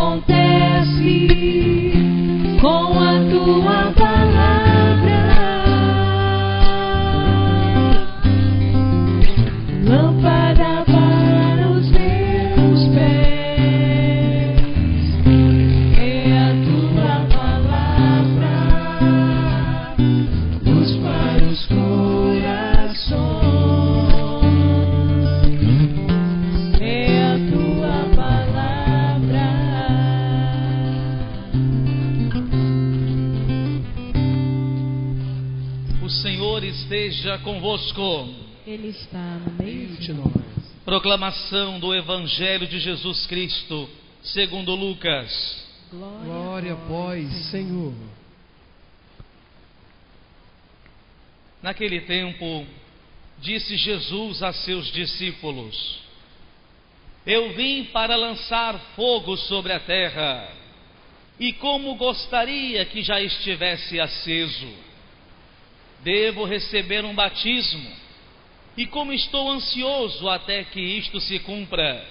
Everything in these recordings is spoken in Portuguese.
acontece com a tua palavra. Lâmpada para os meus pés é a tua palavra, luz para os corações. É a tua palavra. O Senhor esteja convosco. Ele está no meio de nós. Proclamação do Evangelho de Jesus Cristo, segundo Lucas. Glória a vós, Senhor. Naquele tempo, disse Jesus a seus discípulos: Eu vim para lançar fogo sobre a terra, e como gostaria que já estivesse aceso. Devo receber um batismo, e como estou ansioso até que isto se cumpra.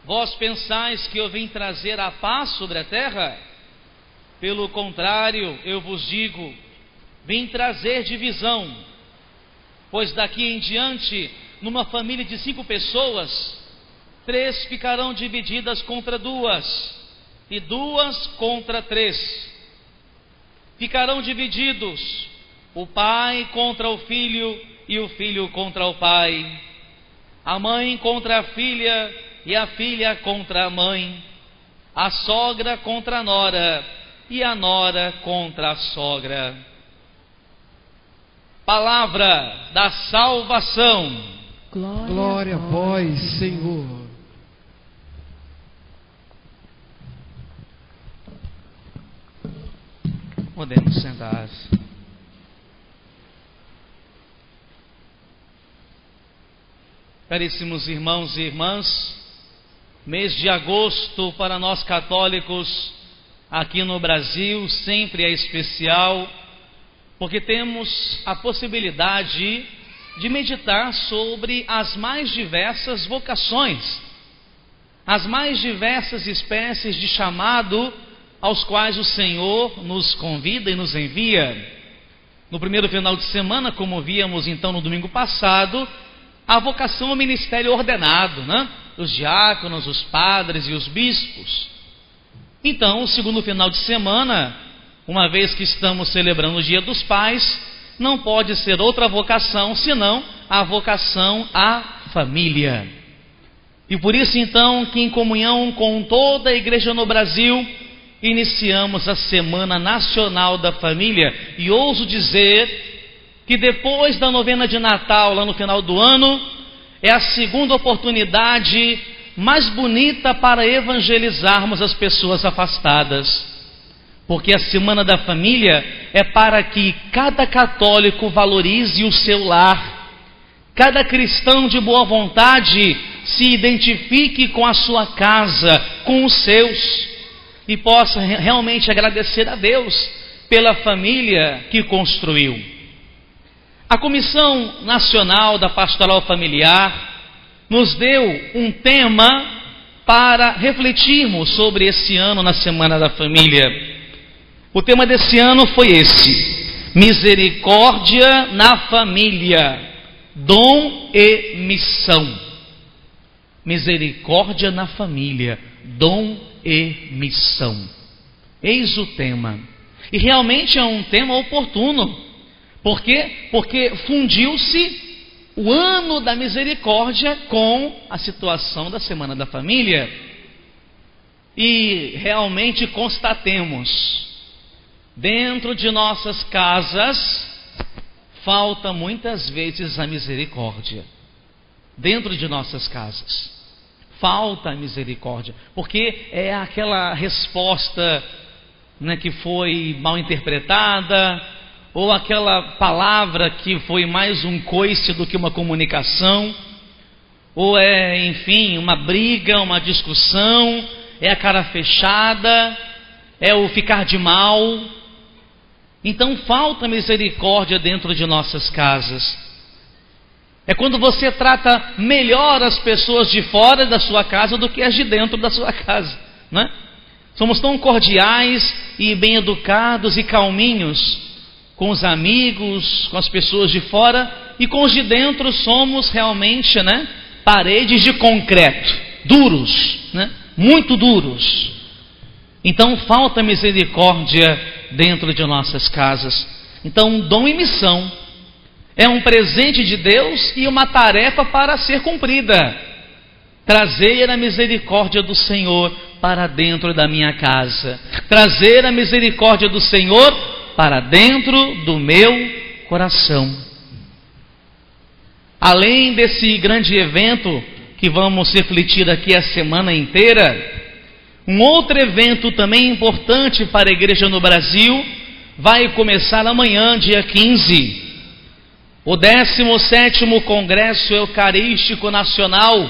Vós pensais que eu vim trazer a paz sobre a terra? Pelo contrário, eu vos digo, vim trazer divisão. Pois daqui em diante, numa família de 5 pessoas, 3 ficarão divididas contra 2, e 2 contra 3. Ficarão divididos o pai contra o filho, e o filho contra o pai, a mãe contra a filha, e a filha contra a mãe, a sogra contra a nora, e a nora contra a sogra. Palavra da salvação. Glória a vós, Senhor. Podemos sentar. Caríssimos irmãos e irmãs, mês de agosto para nós católicos aqui no Brasil sempre é especial, porque temos a possibilidade de meditar sobre as mais diversas vocações, as mais diversas espécies de chamado aos quais o Senhor nos convida e nos envia. No primeiro final de semana, como víamos então no domingo passado, a vocação ao ministério ordenado, né? Os diáconos, os padres e os bispos. Então, o segundo final de semana, uma vez que estamos celebrando o Dia dos Pais, não pode ser outra vocação senão a vocação à família. E por isso então que em comunhão com toda a igreja no Brasil, iniciamos a Semana Nacional da Família, e ouso dizer que depois da novena de Natal, lá no final do ano, é a segunda oportunidade mais bonita para evangelizarmos as pessoas afastadas. Porque a Semana da Família é para que cada católico valorize o seu lar, cada cristão de boa vontade se identifique com a sua casa, com os seus, e possa realmente agradecer a Deus pela família que construiu. A Comissão Nacional da Pastoral Familiar nos deu um tema para refletirmos sobre esse ano na Semana da Família. O tema desse ano foi esse: misericórdia na família, dom e missão. Misericórdia na família, dom e missão. Eis o tema. E realmente é um tema oportuno. Por quê? Porque fundiu-se o ano da misericórdia com a situação da Semana da Família. E realmente constatemos, dentro de nossas casas, falta muitas vezes a misericórdia. Dentro de nossas casas, falta a misericórdia. Porque é aquela resposta, né, que foi mal interpretada, ou aquela palavra que foi mais um coice do que uma comunicação, ou é, enfim, uma briga, uma discussão, é a cara fechada, é o ficar de mal. Então falta misericórdia dentro de nossas casas. É quando você trata melhor as pessoas de fora da sua casa do que as de dentro da sua casa, né? Somos tão cordiais e bem educados e calminhos com os amigos, com as pessoas de fora, e com os de dentro somos realmente, né, paredes de concreto, duros, né, muito duros. Então falta misericórdia dentro de nossas casas. Então, dom e missão é um presente de Deus e uma tarefa para ser cumprida: trazer a misericórdia do Senhor para dentro da minha casa, trazer a misericórdia do Senhor para dentro do meu coração. Além desse grande evento que vamos refletir aqui a semana inteira, um outro evento também importante para a igreja no Brasil vai começar amanhã, dia 15, o 17º Congresso Eucarístico Nacional,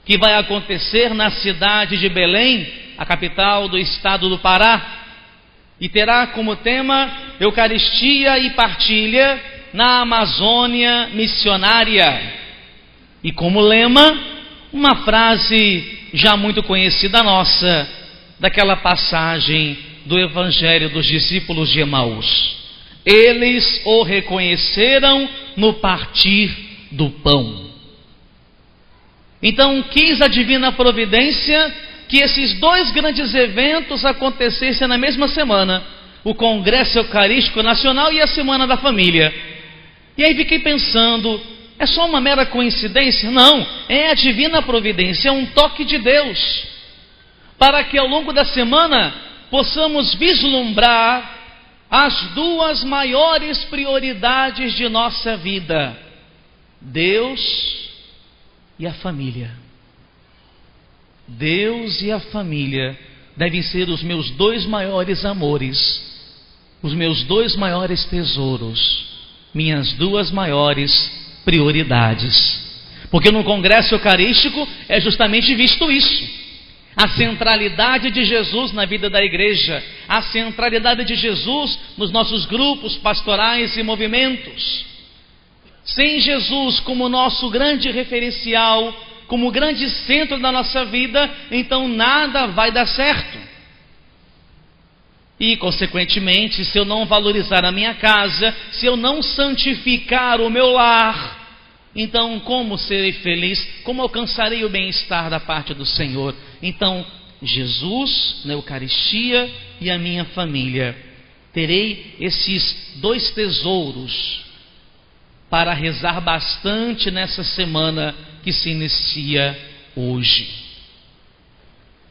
que vai acontecer na cidade de Belém, a capital do estado do Pará, e terá como tema Eucaristia e Partilha na Amazônia Missionária, e como lema, uma frase já muito conhecida nossa, daquela passagem do Evangelho dos discípulos de Emaús: eles o reconheceram no partir do pão. Então quis a divina providência que esses dois grandes eventos acontecessem na mesma semana, o Congresso Eucarístico Nacional e a Semana da Família. E aí fiquei pensando, é só uma mera coincidência? Não, é a divina providência, é um toque de Deus, para que ao longo da semana possamos vislumbrar as duas maiores prioridades de nossa vida: Deus e a família. Deus e a família devem ser os meus dois maiores amores, os meus dois maiores tesouros, minhas duas maiores prioridades. Porque no Congresso Eucarístico é justamente visto isso: a centralidade de Jesus na vida da igreja, a centralidade de Jesus nos nossos grupos pastorais e movimentos. Sem Jesus como nosso grande referencial, como grande centro da nossa vida, então nada vai dar certo. E, consequentemente, se eu não valorizar a minha casa, se eu não santificar o meu lar, então como serei feliz? Como alcançarei o bem-estar da parte do Senhor? Então, Jesus na Eucaristia e a minha família. Terei esses dois tesouros para rezar bastante nessa semana que se inicia hoje.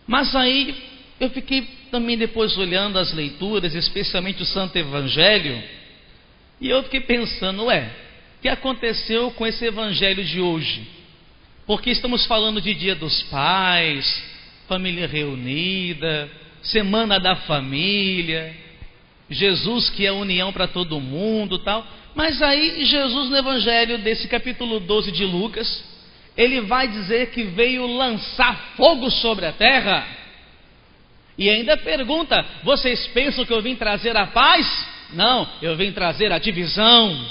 Mas aí eu fiquei também depois olhando as leituras, especialmente o Santo Evangelho, e eu fiquei pensando, o que aconteceu com esse Evangelho de hoje? Porque estamos falando de Dia dos Pais, família reunida, Semana da Família, Jesus que é união para todo mundo, tal. Mas aí Jesus no Evangelho desse capítulo 12 de Lucas, ele vai dizer que veio lançar fogo sobre a terra. E ainda pergunta: vocês pensam que eu vim trazer a paz? Não, eu vim trazer a divisão.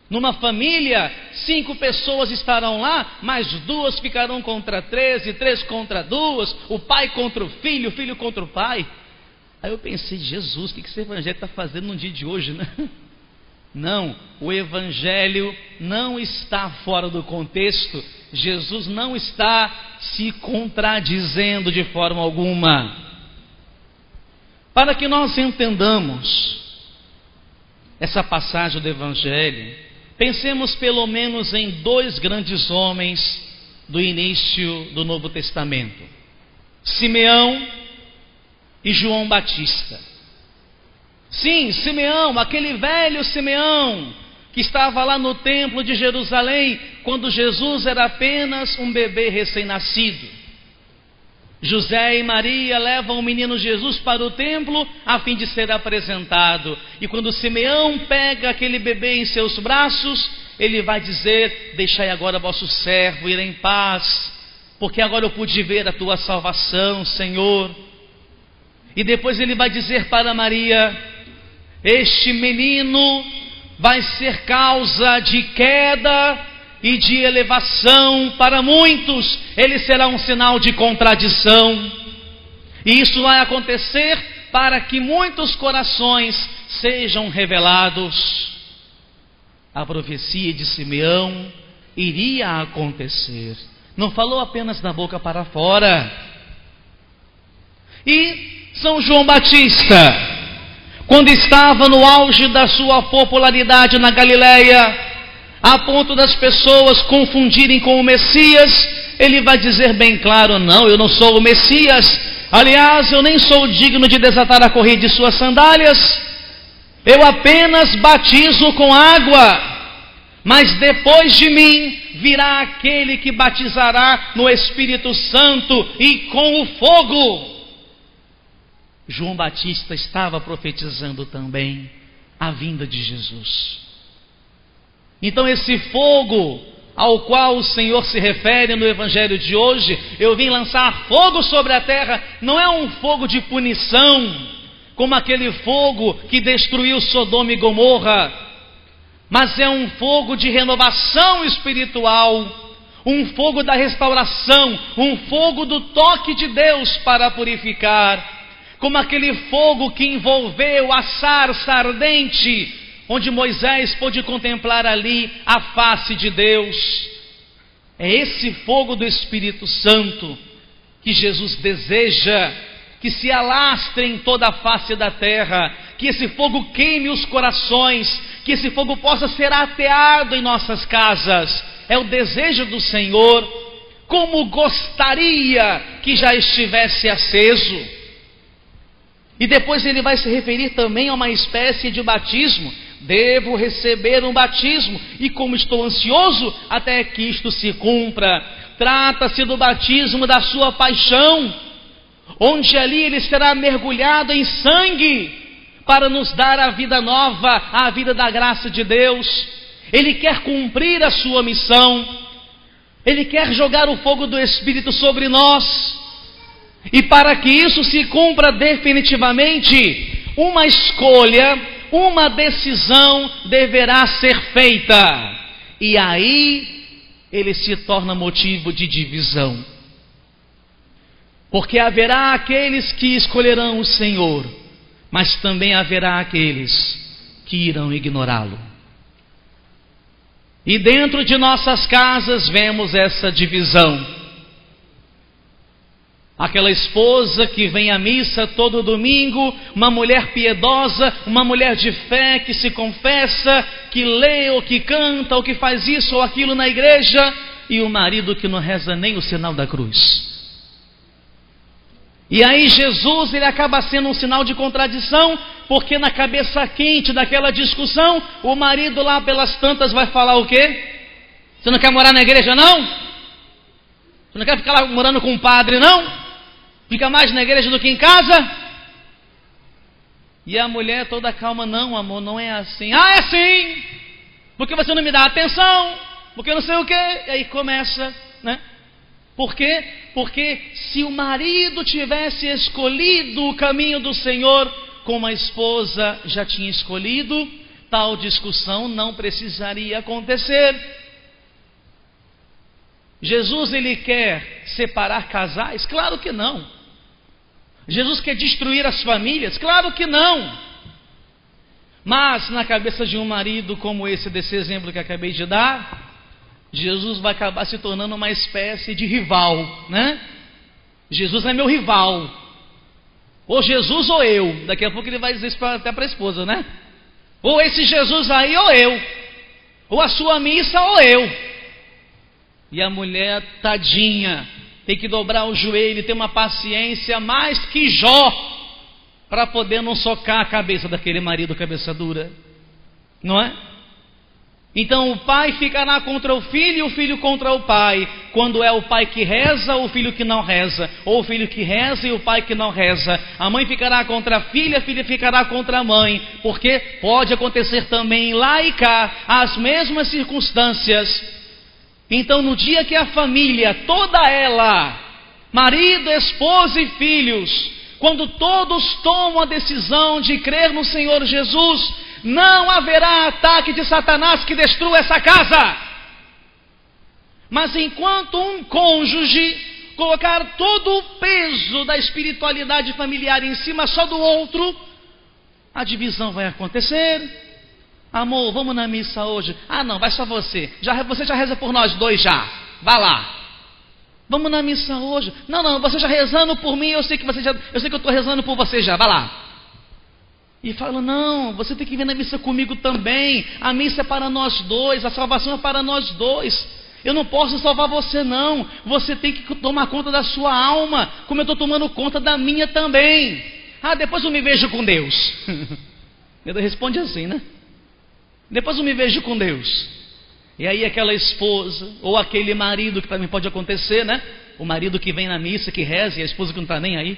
Numa família, 5 pessoas estarão lá, mas 2 ficarão contra 3, e 3 contra 2, o pai contra o filho contra o pai. Aí eu pensei, Jesus, o que esse Evangelho está fazendo no dia de hoje, né? Não, o Evangelho não está fora do contexto. Jesus não está se contradizendo de forma alguma. Para que nós entendamos essa passagem do Evangelho, pensemos pelo menos em 2 grandes homens do início do Novo Testamento: Simeão e João Batista. Sim, Simeão, aquele velho Simeão que estava lá no templo de Jerusalém quando Jesus era apenas um bebê recém-nascido. José e Maria levam o menino Jesus para o templo a fim de ser apresentado. E quando Simeão pega aquele bebê em seus braços, ele vai dizer: deixai agora vosso servo ir em paz, porque agora eu pude ver a tua salvação, Senhor. E depois ele vai dizer para Maria: este menino vai ser causa de queda e de elevação para muitos, ele será um sinal de contradição. E isso vai acontecer para que muitos corações sejam revelados. A profecia de Simeão iria acontecer. Não falou apenas da boca para fora. E São João Batista, quando estava no auge da sua popularidade na Galileia, a ponto das pessoas confundirem com o Messias, ele vai dizer bem claro: não, eu não sou o Messias. Aliás, eu nem sou digno de desatar a correia de suas sandálias. Eu apenas batizo com água. Mas depois de mim virá aquele que batizará no Espírito Santo e com o fogo. João Batista estava profetizando também a vinda de Jesus. Então esse fogo ao qual o Senhor se refere no Evangelho de hoje, eu vim lançar fogo sobre a terra, não é um fogo de punição, como aquele fogo que destruiu Sodoma e Gomorra, mas é um fogo de renovação espiritual, um fogo da restauração, um fogo do toque de Deus para purificar, como aquele fogo que envolveu a sarça ardente, onde Moisés pôde contemplar ali a face de Deus. É esse fogo do Espírito Santo que Jesus deseja que se alastre em toda a face da terra, que esse fogo queime os corações, que esse fogo possa ser ateado em nossas casas. É o desejo do Senhor. Como gostaria que já estivesse aceso. E depois ele vai se referir também a uma espécie de batismo. Devo receber um batismo, e como estou ansioso até que isto se cumpra. Trata-se do batismo da sua paixão, onde ali ele será mergulhado em sangue, para nos dar a vida nova, a vida da graça de Deus. Ele quer cumprir a sua missão, ele quer jogar o fogo do Espírito sobre nós, e para que isso se cumpra definitivamente, uma escolha, uma decisão deverá ser feita, e aí ele se torna motivo de divisão, porque haverá aqueles que escolherão o Senhor, mas também haverá aqueles que irão ignorá-lo. E dentro de nossas casas vemos essa divisão. Aquela esposa que vem à missa todo domingo, uma mulher piedosa, uma mulher de fé que se confessa, que lê ou que canta ou que faz isso ou aquilo na igreja, e o marido que não reza nem o sinal da cruz. E aí Jesus, ele acaba sendo um sinal de contradição, porque na cabeça quente daquela discussão, o marido lá pelas tantas vai falar o quê? Você não quer morar na igreja não? Você não quer ficar lá morando com um padre não? Fica mais na igreja do que em casa? E a mulher toda calma: não, amor, não é assim. Ah, é sim! Porque você não me dá atenção, porque não sei o quê. E aí começa, né? Por quê? Porque se o marido tivesse escolhido o caminho do Senhor, como a esposa já tinha escolhido, tal discussão não precisaria acontecer. Jesus, ele quer separar casais? Claro que não. Jesus quer destruir as famílias? Claro que não. Mas na cabeça de um marido como esse, desse exemplo que acabei de dar, Jesus vai acabar se tornando uma espécie de rival, né? Jesus é meu rival. Ou Jesus ou eu. Daqui a pouco ele vai dizer isso até para a esposa, né? Ou esse Jesus aí ou eu. Ou a sua missa ou eu. E a mulher, tadinha, tem que dobrar o joelho, ter uma paciência mais que Jó, para poder não socar a cabeça daquele marido cabeça dura. Não é? Então o pai ficará contra o filho e o filho contra o pai. Quando é o pai que reza, o filho que não reza. Ou o filho que reza e o pai que não reza. A mãe ficará contra a filha ficará contra a mãe. Porque pode acontecer também lá e cá as mesmas circunstâncias. Então no dia que a família, toda ela, marido, esposa e filhos, quando todos tomam a decisão de crer no Senhor Jesus, não haverá ataque de Satanás que destrua essa casa. Mas enquanto um cônjuge colocar todo o peso da espiritualidade familiar em cima só do outro, a divisão vai acontecer. Amor, vamos na missa hoje. Ah, não, vai só você. Você já reza por nós dois já. Vá lá. Vamos na missa hoje. Não, você já rezando por mim, eu sei que eu estou rezando por você já. Vá lá. E fala: não, você tem que vir na missa comigo também. A missa é para nós dois, a salvação é para nós dois. Eu não posso salvar você não. Você tem que tomar conta da sua alma, como eu estou tomando conta da minha também. Ah, depois eu me vejo com Deus. Ele responde assim, né? Depois eu me vejo com Deus. E aí aquela esposa, ou aquele marido, que também pode acontecer, né? O marido que vem na missa, que reza, e a esposa que não está nem aí.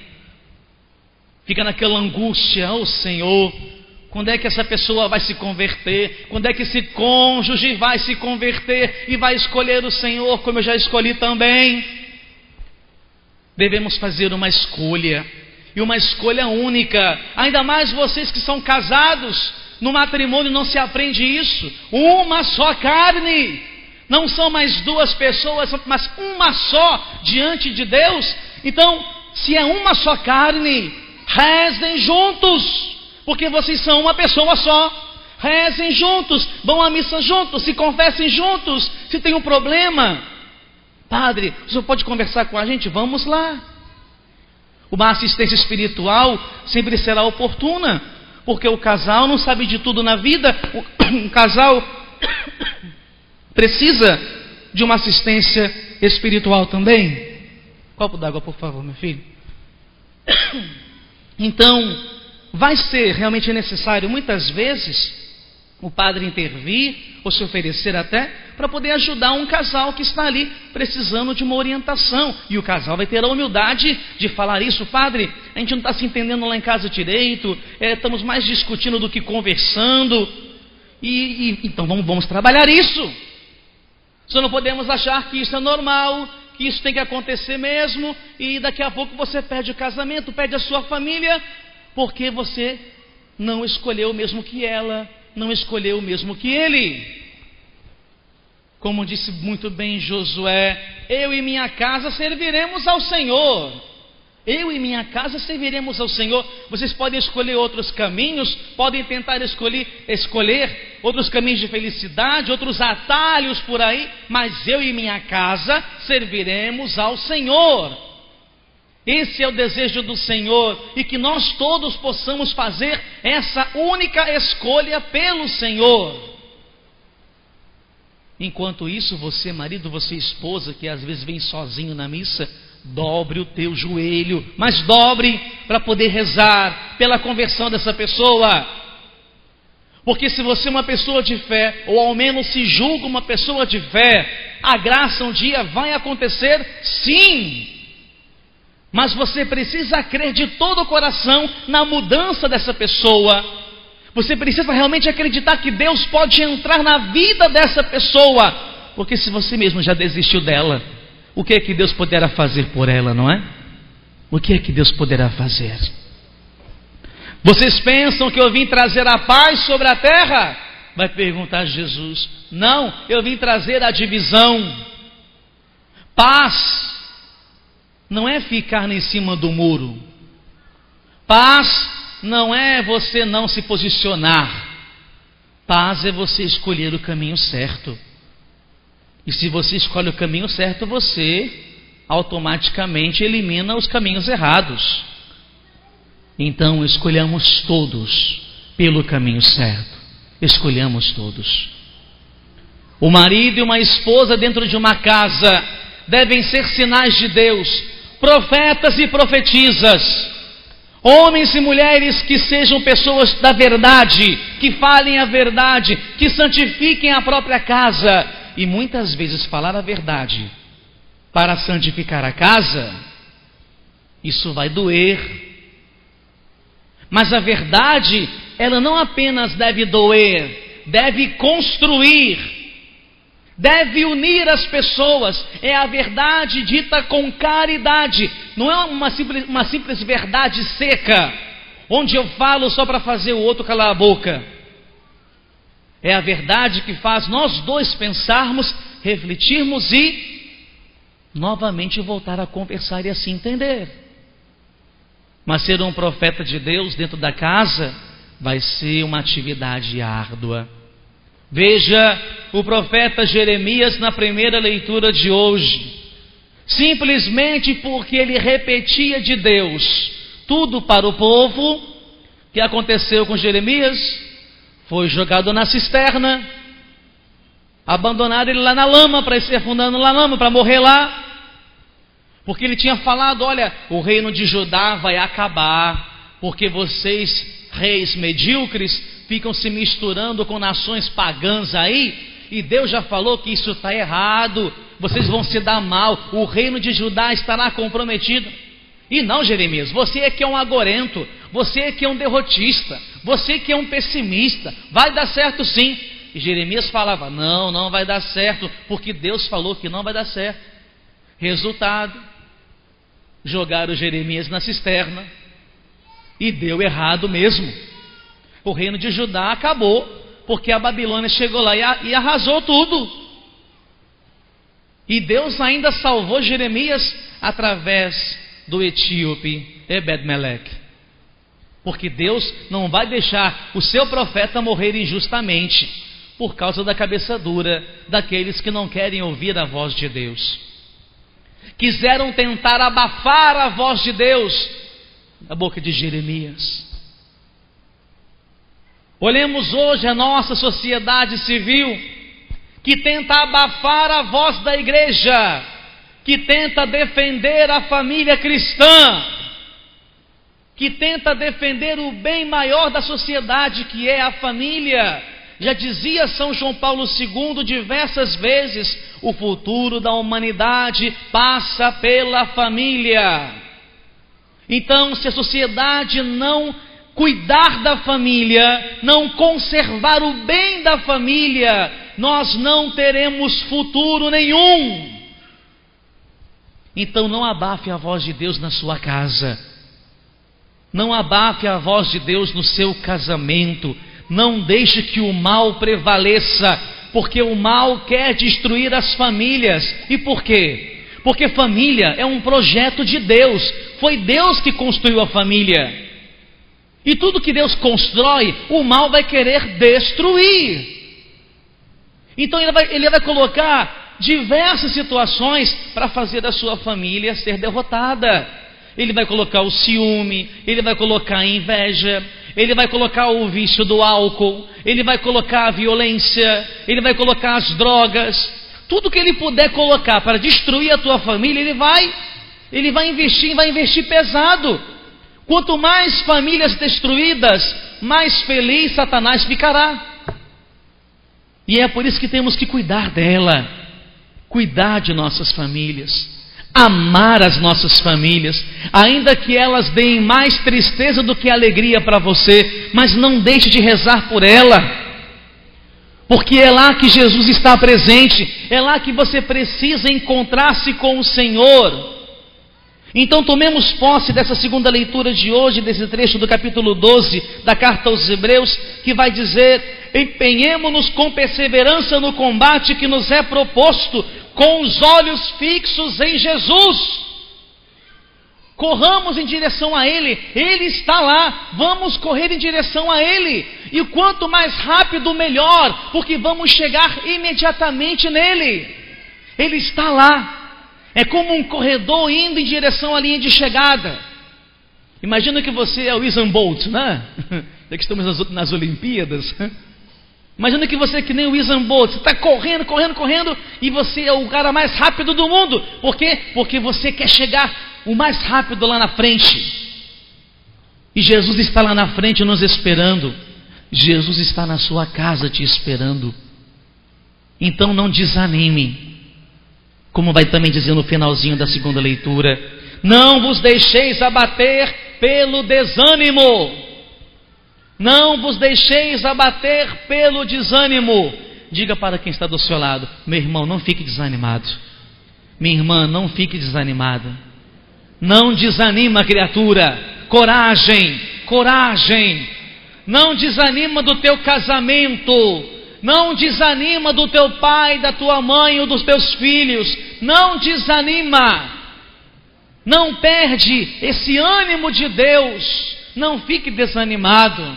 Fica naquela angústia: oh Senhor, quando é que essa pessoa vai se converter? Quando é que esse cônjuge vai se converter e vai escolher o Senhor, como eu já escolhi também? Devemos fazer uma escolha, e uma escolha única. Ainda mais vocês que são casados. No matrimônio não se aprende isso. Uma só carne. Não são mais duas pessoas, mas uma só diante de Deus. Então, se é uma só carne, rezem juntos, porque vocês são uma pessoa só. Rezem juntos, vão à missa juntos, se confessem juntos. Se tem um problema: padre, o senhor pode conversar com a gente? Vamos lá. Uma assistência espiritual sempre será oportuna, porque o casal não sabe de tudo na vida. Um casal precisa de uma assistência espiritual também. Copo d'água, por favor, meu filho. Então, vai ser realmente necessário, muitas vezes, o padre intervir, ou se oferecer até, para poder ajudar um casal que está ali precisando de uma orientação. E o casal vai ter a humildade de falar isso: padre, a gente não está se entendendo lá em casa direito, estamos mais discutindo do que conversando, então vamos trabalhar isso. Só não podemos achar que isso é normal, que isso tem que acontecer mesmo, e daqui a pouco você perde o casamento, perde a sua família, porque você não escolheu o mesmo que ela, não escolheu o mesmo que ele. Como disse muito bem Josué: eu e minha casa serviremos ao Senhor. Eu e minha casa serviremos ao Senhor. Vocês podem escolher outros caminhos, podem tentar escolher outros caminhos de felicidade, outros atalhos por aí, mas eu e minha casa serviremos ao Senhor. Esse é o desejo do Senhor, e que nós todos possamos fazer essa única escolha pelo Senhor. Enquanto isso, você marido, você esposa, que às vezes vem sozinho na missa, dobre o teu joelho, mas dobre para poder rezar pela conversão dessa pessoa. Porque se você é uma pessoa de fé, ou ao menos se julga uma pessoa de fé, a graça um dia vai acontecer, sim. Mas você precisa crer de todo o coração na mudança dessa pessoa. Você precisa realmente acreditar que Deus pode entrar na vida dessa pessoa. Porque se você mesmo já desistiu dela, o que é que Deus poderá fazer por ela, não é? O que é que Deus poderá fazer? Vocês pensam que eu vim trazer a paz sobre a terra? Vai perguntar Jesus. Não, eu vim trazer a divisão. Paz não é ficar em cima do muro. Paz não é você não se posicionar. Paz é você escolher o caminho certo. E se você escolhe o caminho certo, você automaticamente elimina os caminhos errados. Então escolhamos todos pelo caminho certo. Escolhamos todos. O marido e uma esposa dentro de uma casa devem ser sinais de Deus, profetas e profetisas, homens e mulheres que sejam pessoas da verdade, que falem a verdade, que santifiquem a própria casa. E muitas vezes falar a verdade para santificar a casa, isso vai doer. Mas a verdade, ela não apenas deve doer, deve construir, deve unir as pessoas. É a verdade dita com caridade, não é uma simples verdade seca, onde eu falo só para fazer o outro calar a boca. É a verdade que faz nós dois pensarmos, refletirmos e novamente voltar a conversar e a se entender. Mas ser um profeta de Deus dentro da casa vai ser uma atividade árdua. Veja o profeta Jeremias na primeira leitura de hoje. Simplesmente porque ele repetia de Deus tudo para o povo, o que aconteceu com Jeremias? Foi jogado na cisterna, abandonaram ele lá na lama, para ir se afundando na lama, para morrer lá, porque ele tinha falado: olha, o reino de Judá vai acabar, porque vocês, reis medíocres, ficam se misturando com nações pagãs aí, e Deus já falou que isso está errado, vocês vão se dar mal, o reino de Judá estará comprometido. E não, Jeremias, você é que é um agorento, você é que é um derrotista, você que é um pessimista, vai dar certo sim. E Jeremias falava: não, não vai dar certo, porque Deus falou que não vai dar certo. Resultado, jogaram Jeremias na cisterna, e deu errado mesmo. O reino de Judá acabou, porque a Babilônia chegou lá e arrasou tudo. E Deus ainda salvou Jeremias através do etíope Ebed-Meleque, porque Deus não vai deixar o seu profeta morrer injustamente, por causa da cabeça dura daqueles que não querem ouvir a voz de Deus. Quiseram tentar abafar a voz de Deus da boca de Jeremias. Olhemos hoje a nossa sociedade civil, que tenta abafar a voz da igreja, que tenta defender a família cristã, que tenta defender o bem maior da sociedade, que é a família. Já dizia São João Paulo II diversas vezes: o futuro da humanidade passa pela família. Então, se a sociedade não cuidar da família, não conservar o bem da família, nós não teremos futuro nenhum. Então não abafe a voz de Deus na sua casa, não abafe a voz de Deus no seu casamento, não deixe que o mal prevaleça, porque o mal quer destruir as famílias. E por quê? Porque família é um projeto de Deus, foi Deus que construiu a família. E tudo que Deus constrói, o mal vai querer destruir. Então ele vai colocar diversas situações para fazer a sua família ser derrotada. Ele vai colocar o ciúme, ele vai colocar a inveja, ele vai colocar o vício do álcool, ele vai colocar a violência, ele vai colocar as drogas. Tudo que ele puder colocar para destruir a tua família, ele vai investir pesado. Quanto mais famílias destruídas, mais feliz Satanás ficará. E é por isso que temos que cuidar dela, cuidar de nossas famílias, amar as nossas famílias, ainda que elas deem mais tristeza do que alegria para você, mas não deixe de rezar por ela, porque é lá que Jesus está presente, é lá que você precisa encontrar-se com o Senhor. Então tomemos posse dessa segunda leitura de hoje, desse trecho do capítulo 12 da carta aos Hebreus, que vai dizer: empenhemo-nos com perseverança no combate que nos é proposto, com os olhos fixos em Jesus. Corramos em direção a Ele, Ele está lá, vamos correr em direção a Ele, e quanto mais rápido melhor, porque vamos chegar imediatamente nele. Ele está lá. É como um corredor indo em direção à linha de chegada. Imagina que você é o Usain Bolt, né? Já que estamos nas Olimpíadas. Imagina que você é que nem o Usain Bolt. Você está correndo, e você é o cara mais rápido do mundo. Por quê? Porque você quer chegar o mais rápido lá na frente. E Jesus está lá na frente nos esperando. Jesus está na sua casa te esperando. Então não desanime. Como vai também dizer no finalzinho da segunda leitura: não vos deixeis abater pelo desânimo. Não vos deixeis abater pelo desânimo. Diga para quem está do seu lado: meu irmão, não fique desanimado. Minha irmã, não fique desanimada. Não desanima, criatura. Coragem, coragem. Não desanima do teu casamento. Não desanima do teu pai, da tua mãe ou dos teus filhos. não desanima, não perde esse ânimo de Deus, não fique desanimado,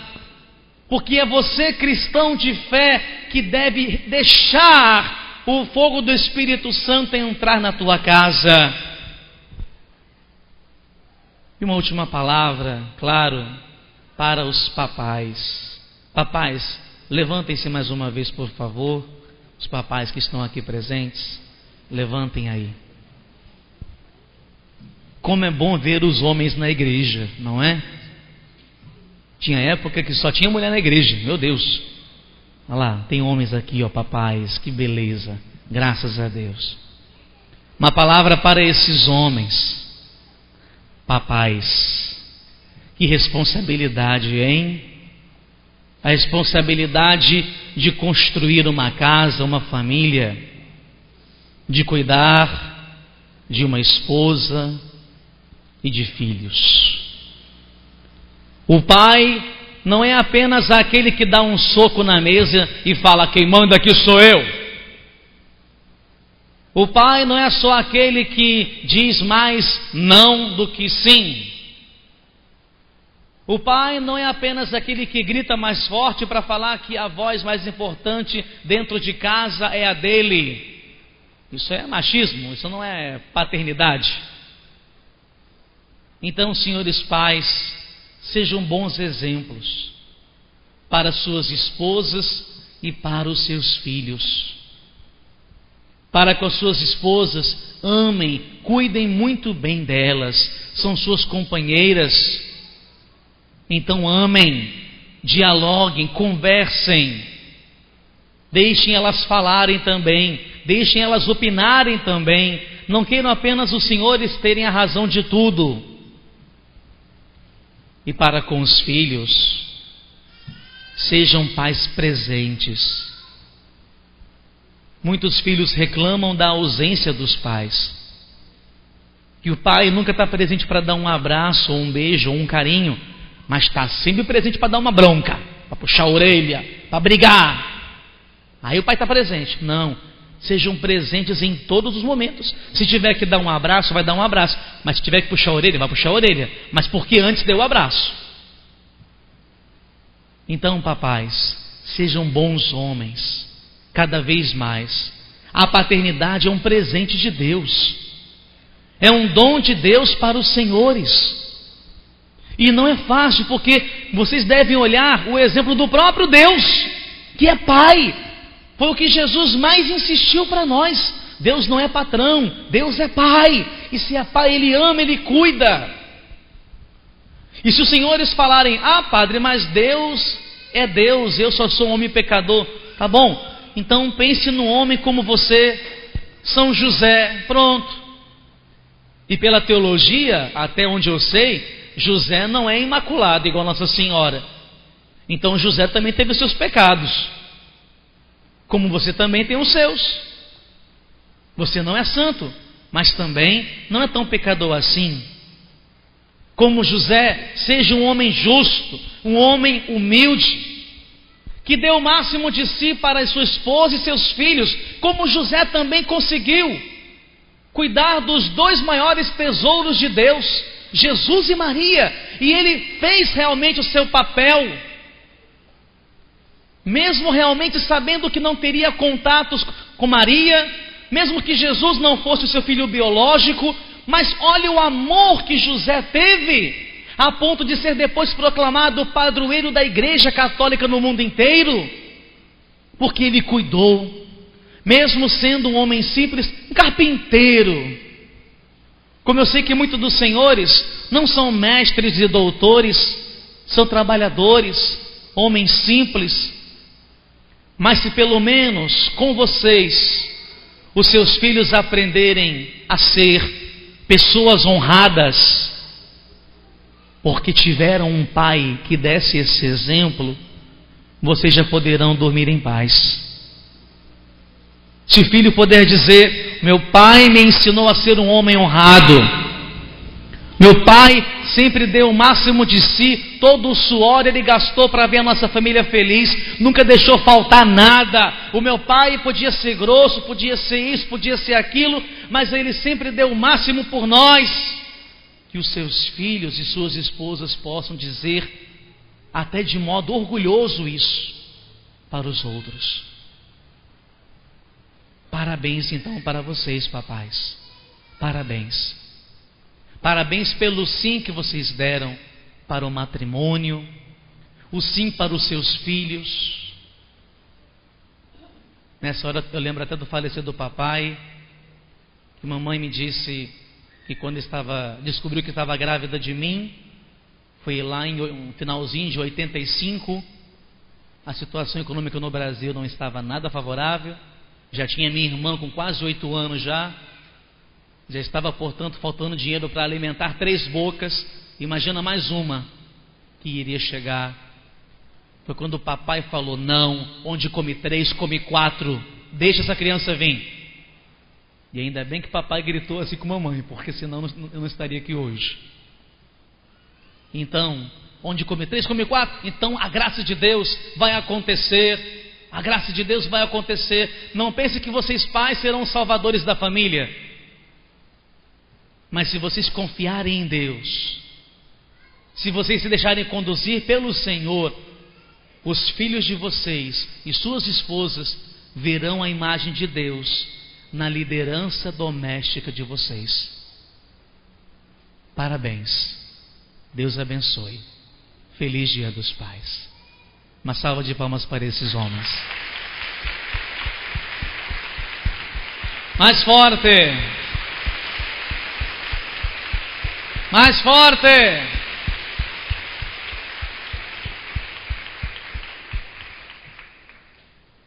porque é você, cristão de fé, que deve deixar o fogo do Espírito Santo entrar na tua casa. E uma última palavra, claro, para os papais. Papais, levantem-se mais uma vez, por favor. Os papais que estão aqui presentes, levantem aí. Como é bom ver os homens na igreja, não é? Tinha época que só tinha mulher na igreja, meu Deus. Olha lá, tem homens aqui, ó, papais, que beleza, graças a Deus. Uma palavra para esses homens. Papais, que responsabilidade, hein? A responsabilidade de construir uma casa, uma família, de cuidar de uma esposa e de filhos. O pai não é apenas aquele que dá um soco na mesa e fala: quem manda aqui sou eu. O pai não é só aquele que diz mais não do que sim. O pai não é apenas aquele que grita mais forte para falar que a voz mais importante dentro de casa é a dele. Isso é machismo, isso não é paternidade. Então, senhores pais, sejam bons exemplos para suas esposas e para os seus filhos. Para com as suas esposas, amem, cuidem muito bem delas, são suas companheiras. Então amem, dialoguem, conversem, deixem elas falarem também, deixem elas opinarem também, não queiram apenas os senhores terem a razão de tudo. E para com os filhos, sejam pais presentes. Muitos filhos reclamam da ausência dos pais, que o pai nunca está presente para dar um abraço, ou um beijo, ou um carinho, mas está sempre presente para dar uma bronca, para puxar a orelha, para brigar. Aí o pai está presente. Não, sejam presentes em todos os momentos. Se tiver que dar um abraço, vai dar um abraço, mas se tiver que puxar a orelha, vai puxar a orelha, mas porque antes deu o abraço. Então, papais, sejam bons homens. Cada vez mais. A paternidade é um presente de Deus, é um dom de Deus para os senhores, e não é fácil, porque vocês devem olhar o exemplo do próprio Deus, que é Pai. Foi o que Jesus mais insistiu para nós. Deus não é patrão, Deus é Pai, e se é Pai, Ele ama, Ele cuida. E se os senhores falarem: ah, padre, mas Deus é Deus, eu só sou um homem pecador, tá bom, então pense no homem como você, São José, pronto. E pela teologia, até onde eu sei, José não é imaculado igual Nossa Senhora. Então José também teve os seus pecados, como você também tem os seus. Você não é santo, mas também não é tão pecador assim. Como José, seja um homem justo, um homem humilde, que deu o máximo de si para sua esposa e seus filhos, como José também conseguiu cuidar dos dois maiores tesouros de Deus, Jesus e Maria, e ele fez realmente o seu papel, mesmo realmente sabendo que não teria contatos com Maria, mesmo que Jesus não fosse o seu filho biológico, mas olhe o amor que José teve, a ponto de ser depois proclamado padroeiro da Igreja Católica no mundo inteiro, porque ele cuidou, mesmo sendo um homem simples, um carpinteiro. Como eu sei que muitos dos senhores não são mestres e doutores, são trabalhadores, homens simples, mas se pelo menos com vocês os seus filhos aprenderem a ser pessoas honradas, porque tiveram um pai que desse esse exemplo, vocês já poderão dormir em paz. Se o filho puder dizer: meu pai me ensinou a ser um homem honrado, meu pai sempre deu o máximo de si, todo o suor ele gastou para ver a nossa família feliz, nunca deixou faltar nada. O meu pai podia ser grosso, podia ser isso, podia ser aquilo, mas ele sempre deu o máximo por nós. Que os seus filhos e suas esposas possam dizer, até de modo orgulhoso, isso para os outros. Parabéns então para vocês, papais. Parabéns. Parabéns pelo sim que vocês deram para o matrimônio, o sim para os seus filhos. Nessa hora eu lembro até do falecido do papai, que mamãe me disse que quando descobriu que estava grávida de mim, foi lá em um finalzinho de 85, a situação econômica no Brasil não estava nada favorável, já tinha minha irmã com quase 8 anos já estava, portanto, faltando dinheiro para alimentar 3 bocas, imagina mais uma que iria chegar. Foi quando o papai falou, não, onde come 3, come 4, deixa essa criança vir. E ainda bem que papai gritou assim com mamãe, porque senão eu não estaria aqui hoje. Então, onde come 3, come 4, então a graça de Deus vai acontecer. A graça de Deus vai acontecer. Não pense que vocês pais serão os salvadores da família. Mas se vocês confiarem em Deus, se vocês se deixarem conduzir pelo Senhor, os filhos de vocês e suas esposas verão a imagem de Deus na liderança doméstica de vocês. Parabéns. Deus abençoe. Feliz Dia dos Pais. Uma salva de palmas para esses homens. Mais forte. Mais forte.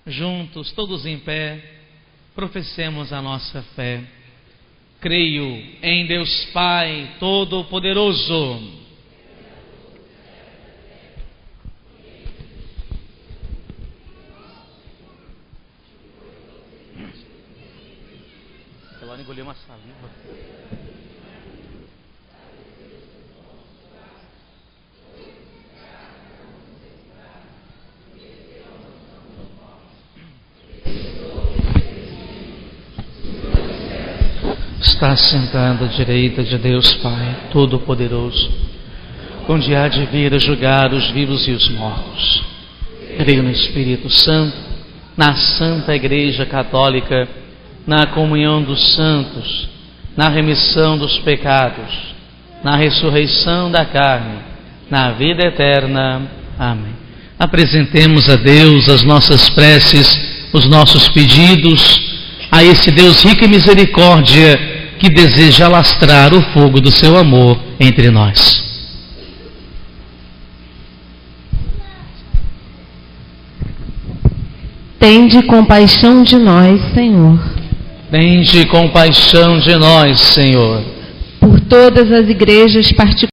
Juntos, todos em pé, professemos a nossa fé. Creio em Deus Pai Todo-Poderoso, ela engoliu uma saliva. Está sentado à direita de Deus Pai Todo-Poderoso, onde há de vir a julgar os vivos e os mortos. Creio no Espírito Santo, na Santa Igreja Católica, na comunhão dos santos, na remissão dos pecados, na ressurreição da carne, na vida eterna. Amém. Apresentemos a Deus as nossas preces, os nossos pedidos, a esse Deus rico em misericórdia, que deseja alastrar o fogo do seu amor entre nós. Tende compaixão de nós, Senhor. Tende compaixão de nós, Senhor. Por todas as igrejas particulares